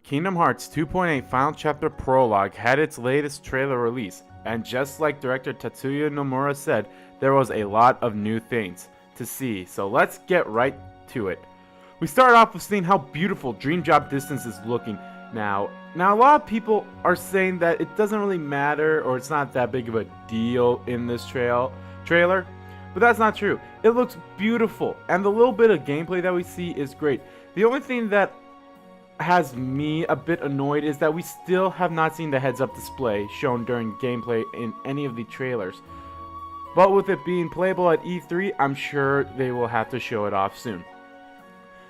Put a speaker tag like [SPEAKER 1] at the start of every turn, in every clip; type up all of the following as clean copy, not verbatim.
[SPEAKER 1] Kingdom Hearts 2.8 Final Chapter Prologue had its latest trailer release, and just like director Tatsuya Nomura said, there was a lot of new things to see, so let's get right to it. We start off with seeing how beautiful Dream Drop Distance is looking now. Now, a lot of people are saying that it doesn't really matter or it's not that big of a deal in this trailer, but that's not true. It looks beautiful, and the little bit of gameplay that we see is great. The only thing that has me a bit annoyed is that we still have not seen the heads-up display shown during gameplay in any of the trailers. But with it being playable at E3, I'm sure they will have to show it off soon.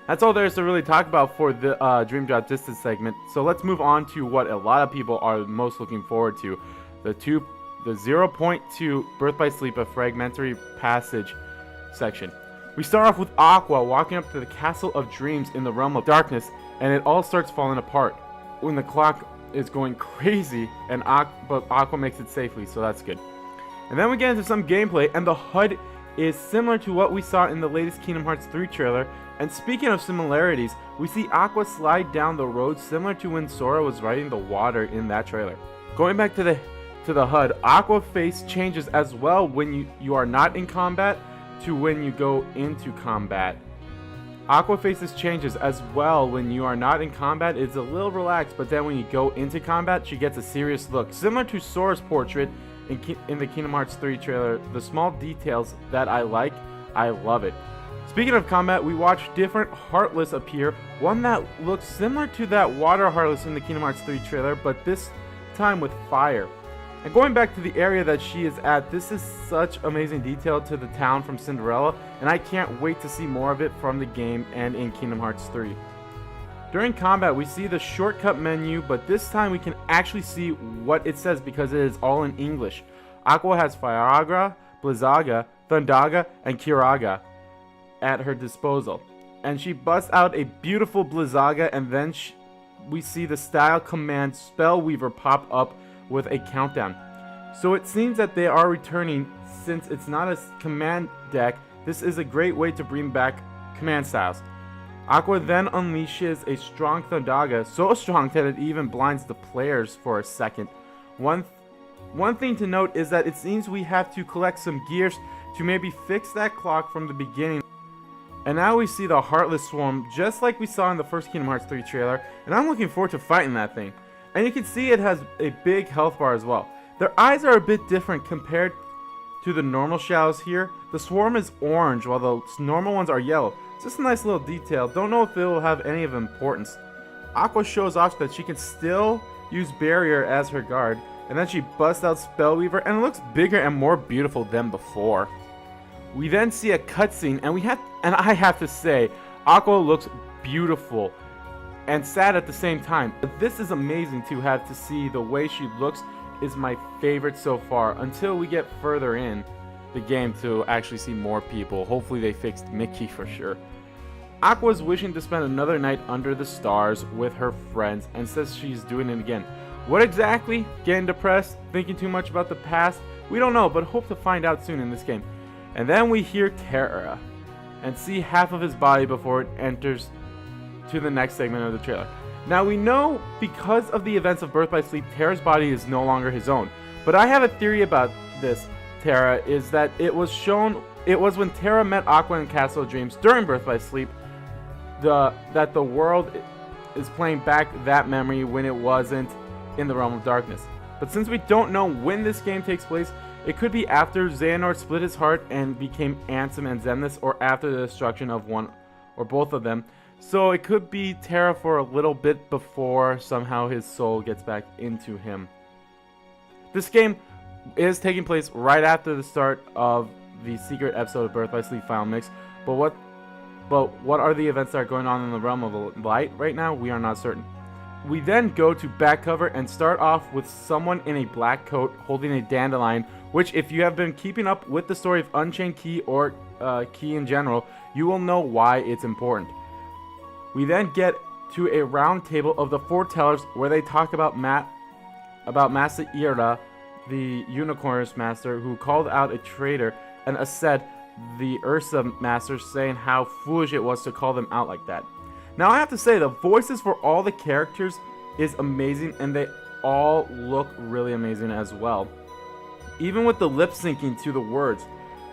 [SPEAKER 1] That's all there is to really talk about for the Dream Drop Distance segment, so let's move on to what a lot of people are most looking forward to, the 0.2 Birth by Sleep, a fragmentary passage section. We start off with Aqua walking up to the Castle of Dreams in the Realm of Darkness, and it all starts falling apart when the clock is going crazy, but Aqua makes it safely, so that's good. And then we get into some gameplay, and the HUD is similar to what we saw in the latest Kingdom Hearts 3 trailer. And speaking of similarities, we see Aqua slide down the road similar to when Sora was riding the water in that trailer. Going back to the HUD, Aqua face changes as well when you are not in combat to when you go into combat. Aqua faces changes as well when you are not in combat. It's a little relaxed, but then when you go into combat, she gets a serious look. Similar to Sora's portrait in the Kingdom Hearts 3 trailer, the small details that I like, I love it. Speaking of combat, we watch different Heartless appear, one that looks similar to that water Heartless in the Kingdom Hearts 3 trailer, but this time with fire. And going back to the area that she is at, this is such amazing detail to the town from Cinderella, and I can't wait to see more of it from the game and in Kingdom Hearts 3. During combat, we see the shortcut menu, but this time we can actually see what it says because it is all in English. Aqua has Firaga, Blizzaga, Thundaga, and Curaga at her disposal, and she busts out a beautiful Blizzaga, and then we see the style command Spellweaver pop up with a countdown. So it seems that they are returning. Since it's not a command deck, this is a great way to bring back command styles. Aqua then unleashes a strong Thundaga, so strong that it even blinds the players for a second. One thing to note is that it seems we have to collect some gears to maybe fix that clock from the beginning. And now we see the Heartless Swarm, just like we saw in the first Kingdom Hearts 3 trailer, and I'm looking forward to fighting that thing. And you can see it has a big health bar as well. Their eyes are a bit different compared to the normal shells here. The Swarm is orange, while the normal ones are yellow. It's just a nice little detail. Don't know if it will have any of importance. Aqua shows off that she can still use Barrier as her guard, and then she busts out Spellweaver, and it looks bigger and more beautiful than before. We then see a cutscene, and I have to say, Aqua looks beautiful and sad at the same time. But this is amazing to have to see. The way she looks is my favorite so far, until we get further in the game to actually see more people. Hopefully they fixed Mickey for sure. Aqua's wishing to spend another night under the stars with her friends and says she's doing it again. What exactly? Getting depressed? Thinking too much about the past? We don't know, but hope to find out soon in this game. And then we hear Terra and see half of his body before it enters to the next segment of the trailer. Now we know because of the events of Birth by Sleep, Terra's body is no longer his own. But I have a theory about this Terra, is that it was when Terra met Aqua in Castle of Dreams during Birth by Sleep, that the world is playing back that memory when it wasn't in the Realm of Darkness. But since we don't know when this game takes place, it could be after Xehanort split his heart and became Ansem and Xemnas, or after the destruction of one or both of them. So it could be Terra for a little bit before somehow his soul gets back into him. This game is taking place right after the start of the secret episode of Birth by Sleep Final Mix, but what are the events that are going on in the Realm of Light right now? We are not certain. We then go to back cover and start off with someone in a black coat holding a dandelion, which if you have been keeping up with the story of Unchained Key or Key in general, you will know why it's important. We then get to a round table of the foretellers where they talk about Master Ira, the Unicorn's master, who called out a traitor, and said the Ursa master, saying how foolish it was to call them out like that. Now I have to say, the voices for all the characters is amazing, and they all look really amazing as well. Even with the lip syncing to the words.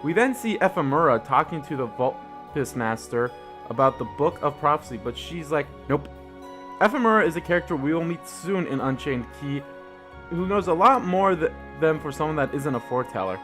[SPEAKER 1] We then see Ephemera talking to the Vulpes Master about the Book of Prophecy, but she's like, nope. Ephemera is a character we will meet soon in Unchained Key, who knows a lot more than for someone that isn't a foreteller.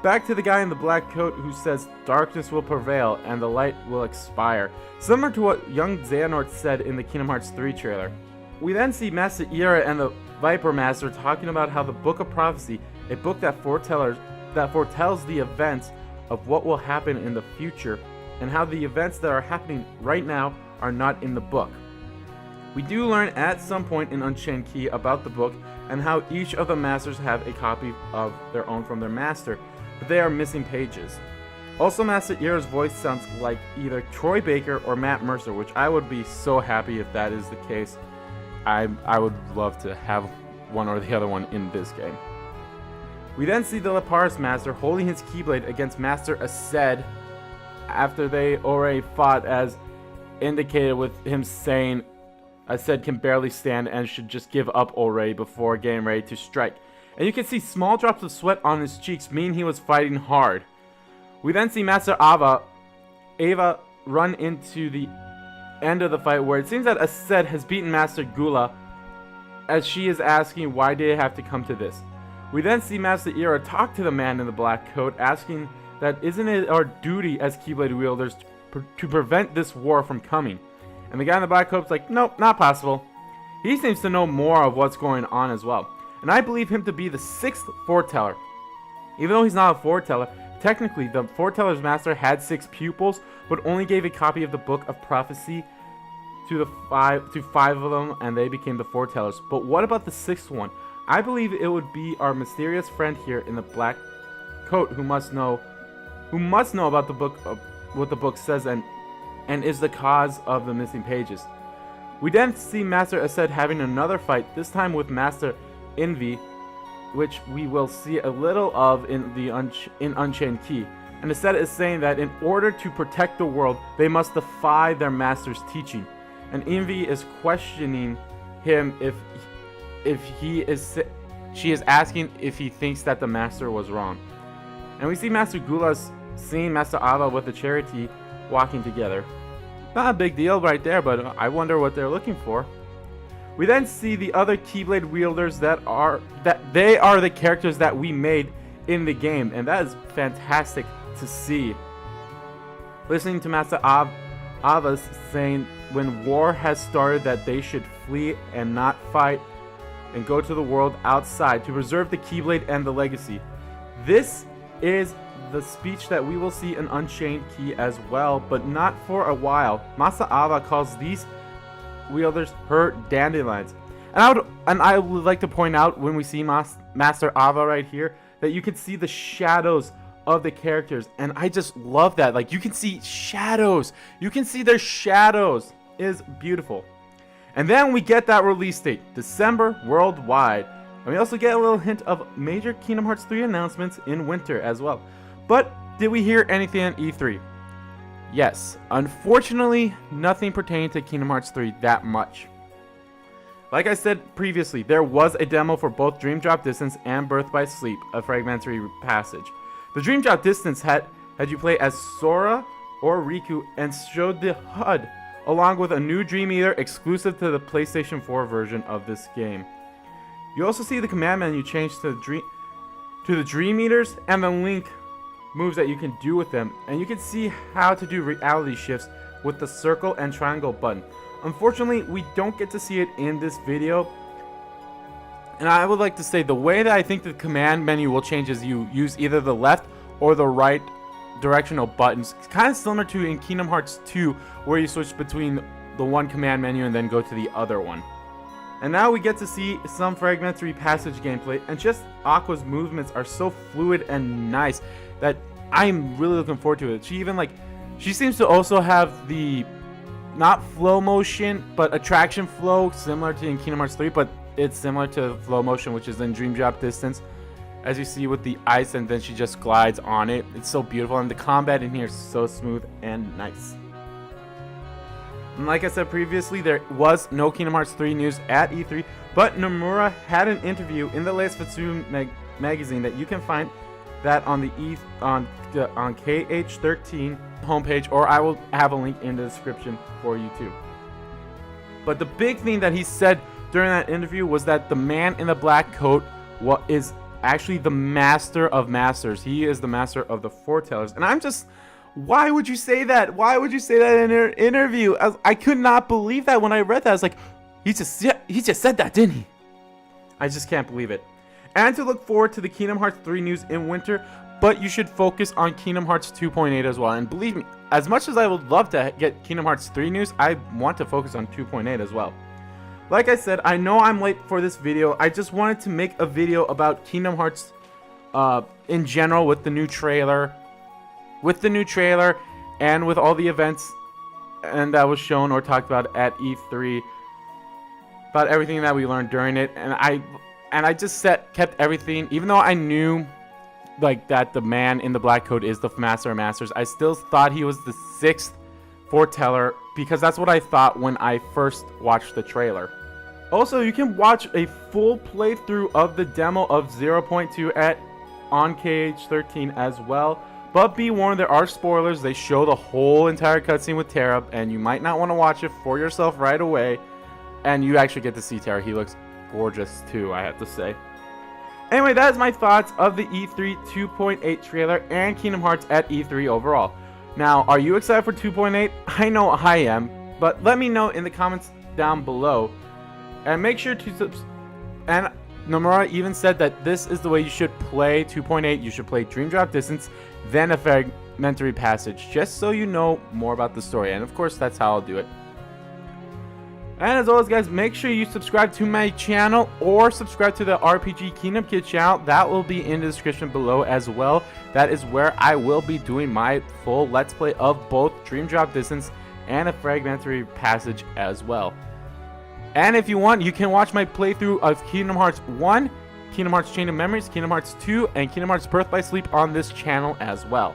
[SPEAKER 1] Back to the guy in the black coat who says darkness will prevail and the light will expire, similar to what young Xehanort said in the Kingdom Hearts 3 trailer. We then see Master Ira and the Viper Master talking about how the Book of Prophecy, a book that foretells the events of what will happen in the future, and how the events that are happening right now are not in the book. We do learn at some point in Unchained Key about the book and how each of the masters have a copy of their own from their master, but they are missing pages. Also, Master Ira's voice sounds like either Troy Baker or Matt Mercer, which I would be so happy if that is the case. I would love to have one or the other one in this game. We then see the Leparis Master holding his Keyblade against Master Aced after they already fought, as indicated with him saying Aced can barely stand and should just give up already before getting ready to strike. And you can see small drops of sweat on his cheeks, meaning he was fighting hard. We then see Master Ava run into the end of the fight, where it seems that Aced has beaten Master Gula, as she is asking why did it have to come to this. We then see Master Ira talk to the man in the black coat, asking that isn't it our duty as Keyblade wielders to prevent this war from coming. And the guy in the black coat's like, nope, not possible. He seems to know more of what's going on as well. And I believe him to be the 6th foreteller. Even though he's not a foreteller, technically the foreteller's master had 6 pupils, but only gave a copy of the Book of Prophecy to 5 of them, and they became the foretellers. But what about the 6th one? I believe it would be our mysterious friend here in the black coat who must know about the book, what the book says, and is the cause of the missing pages. We then see Master Aced having another fight, this time with Master Envy, which we will see a little of in Unchained Key. And Aced is saying that in order to protect the world, they must defy their master's teaching. And Envy is questioning him she is asking if he thinks that the master was wrong. And we see Master Gula's seeing Master Ava with the Charity walking together. Not a big deal right there, but I wonder what they're looking for. We then see the other Keyblade wielders that they are the characters that we made in the game, and that is fantastic to see. Listening to Master Ava saying when war has started that they should flee and not fight, and go to the world outside to preserve the Keyblade and the legacy. This is the speech that we will see in Unchained Key as well, but not for a while. Master Ava calls these wielders her dandelions. And I would like to point out, when we see Master Ava right here, that you can see the shadows of the characters, and I just love that. Like, you can see shadows. You can see their shadows. It is beautiful. And then we get that release date, December worldwide. And we also get a little hint of major Kingdom Hearts 3 announcements in winter as well. But did we hear anything at E3? Yes. Unfortunately, nothing pertaining to Kingdom Hearts 3 that much. Like I said previously, there was a demo for both Dream Drop Distance and Birth by Sleep, a fragmentary passage. The Dream Drop Distance had you play as Sora or Riku and showed the HUD, along with a new Dream Eater exclusive to the PlayStation 4 version of this game. You also see the command menu change to the Dream Eaters and the Link moves that you can do with them, and you can see how to do reality shifts with the circle and triangle button. Unfortunately, we don't get to see it in this video, and I would like to say the way that I think the command menu will change is you use either the left or the right directional buttons. It's kind of similar to in Kingdom Hearts 2, where you switch between the one command menu and then go to the other one. And now we get to see some fragmentary passage gameplay, and just Aqua's movements are so fluid and nice that I'm really looking forward to it. She seems to also have the, not flow motion, but attraction flow, similar to in Kingdom Hearts 3, but it's similar to flow motion, which is in Dream Drop Distance. As you see with the ice, and then she just glides on it. It's so beautiful, and the combat in here is so smooth and nice. And like I said previously, there was no Kingdom Hearts 3 news at E3, but Nomura had an interview in the latest Fatsumi magazine that you can find that on the on KH13 homepage, or I will have a link in the description for you too. But the big thing that he said during that interview was that the man in the black coat is actually the master of masters. He is the master of the foretellers. And I'm just, why would you say that? Why would you say that in an interview? I could not believe that when I read that. I was like, he just said that, didn't he? I just can't believe it. And to look forward to the Kingdom Hearts 3 news in winter, but you should focus on Kingdom Hearts 2.8 as well. And believe me, as much as I would love to get Kingdom Hearts 3 news, I want to focus on 2.8 as well. Like I said, I know I'm late for this video. I just wanted to make a video about Kingdom Hearts in general with the new trailer. And with all the events and that was shown or talked about at E3. About everything that we learned during it. And I just kept everything, even though I knew like that the man in the black coat is the master of masters, I still thought he was the 6th foreteller, because that's what I thought when I first watched the trailer. Also, you can watch a full playthrough of the demo of 0.2 on KH13 as well. But be warned, there are spoilers. They show the whole entire cutscene with Terra, and you might not want to watch it for yourself right away. And you actually get to see Terra. He looks gorgeous too, I have to say. Anyway, that is my thoughts of the E3 2.8 trailer and Kingdom Hearts at E3 overall. Now, are you excited for 2.8? I know I am, but let me know in the comments down below. And make sure to and Nomura even said that this is the way you should play 2.8. You should play Dream Drop Distance, then a Fragmentary Passage, just so you know more about the story. And of course, that's how I'll do it. And as always, guys, make sure you subscribe to my channel or subscribe to the RPG Kingdom Kid channel. That will be in the description below as well. That is where I will be doing my full Let's Play of both Dream Drop Distance and a Fragmentary Passage as well. And if you want, you can watch my playthrough of Kingdom Hearts 1, Kingdom Hearts Chain of Memories, Kingdom Hearts 2, and Kingdom Hearts Birth by Sleep on this channel as well.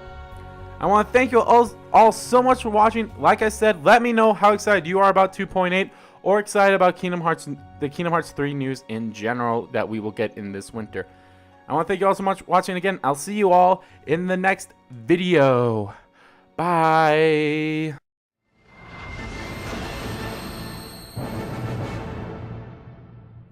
[SPEAKER 1] I want to thank you all so much for watching. Like I said, let me know how excited you are about 2.8 or excited about Kingdom Hearts, the Kingdom Hearts 3 news in general that we will get in this winter. I want to thank you all so much for watching again. I'll see you all in the next video. Bye.